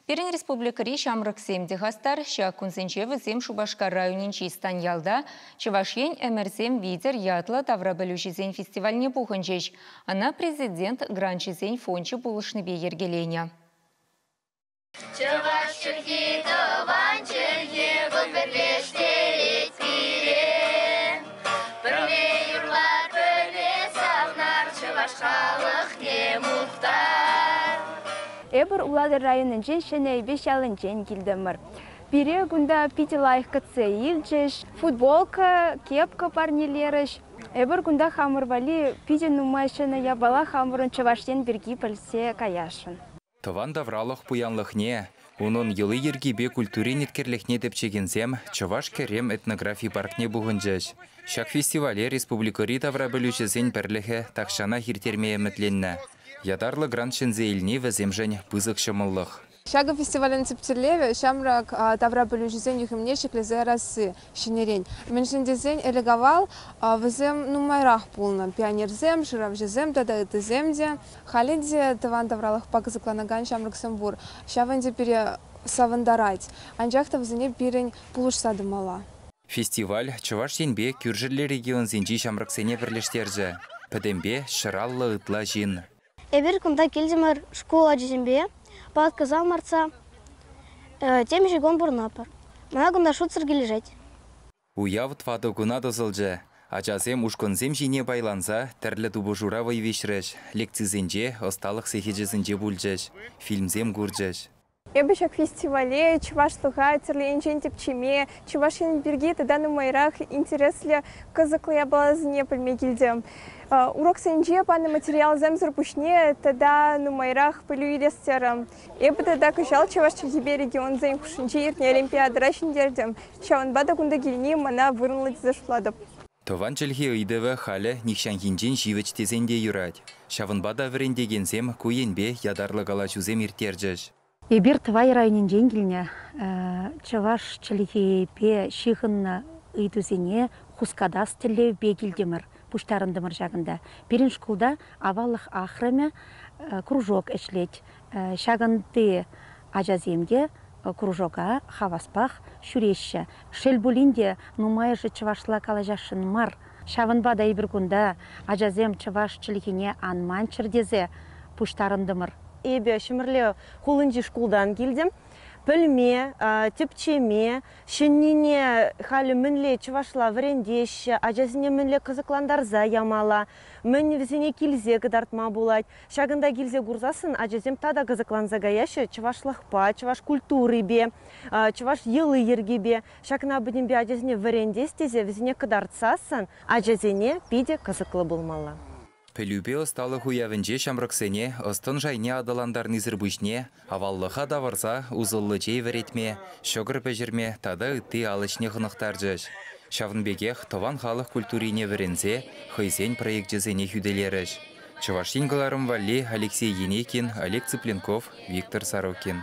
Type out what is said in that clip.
Перен республикари шамрыксем дегастар, ша кунсенче візем Шубашкар районинчи станьялда, чевашен эмерсем видер ятлы таврабелюшизен фестивальне пуханчеш. Она президент гранчизен фончы булышныбе ергеленя. Эбір Уладыр районын женшіне 5 ялын жен келдімір. Бире күнда пити лайыққытсы елжеш, футболка, кепка парнелеріш. Эбір күнда хамырвали пити нумайшыны ябала хамырын чываштен біргі пілсе каяшын. Тыван давралық пуянлық не, оның елы ергебе культуре неткерліхне деп чегенсем, чываш керем этнографии паркне бұғынжаш. Шак фестивале республикари тавра білушізен бірлігі тақшана хиртермея мүтленні. Ядарлы грант шынзейліне віземжен пызық шымыллық. Шага фестивален цептерлеве, шамрак тавра білушізен юхімнешік лезе расы шинерен. Меншіндезен элегавал візем нумайрақ пулна. Пионерзем, жиравжезем, тада этіземде. Халиде таван тавралық пақызықланаган шамрак самбур. Шаванде пере савандарать. Анжақта візене перен пулуш садымала. Фестиваль чываш енбе күржірлі регион зенжи шамраксене бірліштерді. Пәдембе шыраллы ұтла жин. Эбір күнда келдімір школа жезембе, палатказал марца, тем жегон бурнапар. Мына күнда шутсыр кележет. Уяв твады күна дозылжы. Ачазем ушконзем жине байланса, тәрлі тубужура вайвешреш. Лекцизенже, осталық сехеджезінже бүлжеш. Фильмзем гуржеш. Эбішек фестивале, чывашлыға тірлейінжен тепчеме, чывашын бірге тәдан майрақ интереслі қызықлы ябалазыне пілме келдім. Урок сенже паны материал земзір пүшне тәда нумайрақ пілу елестерім. Эбі тәда күшал чывашчы ебе регион зен күшінче ерне олимпиадыра шындердім. Шаванбада күнда келіне мана вырынлы дезашладып. Тован чілге үйдіві халі никшан хинжен живеч тезенде юрад. Шаванбада вірендегенсем көйенбе ядарлы галачузем иртержеш. Эбир твай районин женгилне чаваш чилихепе шихынна ыйтузене хускадас тілі бегілдемір пуштарындымыр жағында. Перін шкулда авалық ахраме кружок эшлет. Шаганды ажаземде кружока хаваспах шүреші. Шелбулинде нумайжы чавашла калажашын мар. Шаванбада ебір күнда ажазем чаваш чилихене анман чырдезе пуштарындымыр. Эбе шымырле хулынжи шкулдан келдім. Пілме, тепчеме, шыннине халі мінле чывашла вірендеші, ажазіне мінле қызықландарза ямала, мін візіне келзе кыдартма болад. Шагында келзе гурзасын, ажазем тада қызықланза гаяшы, чывашлықпа, чываш культуры бе, чываш елы ергебе. Шагына бұдембе ажазіне вірендестезе, візіне кыдартсасын, ажазіне пиде қызықлы болмала. Пелюбе осталы хуявенже шамраксене, остын жайне адаландар низырбышне, аваллыха даварса узыллы жей веретме, шогыр пәжірме, тада үтті алышне ғынықтар жеш. Шавынбегех тован халық культурине верензе, хайзен проект жезене хүделеріш. Чываштин галарым валли Алексей Енекин, Олег Цыпленков, Виктор Сорокин.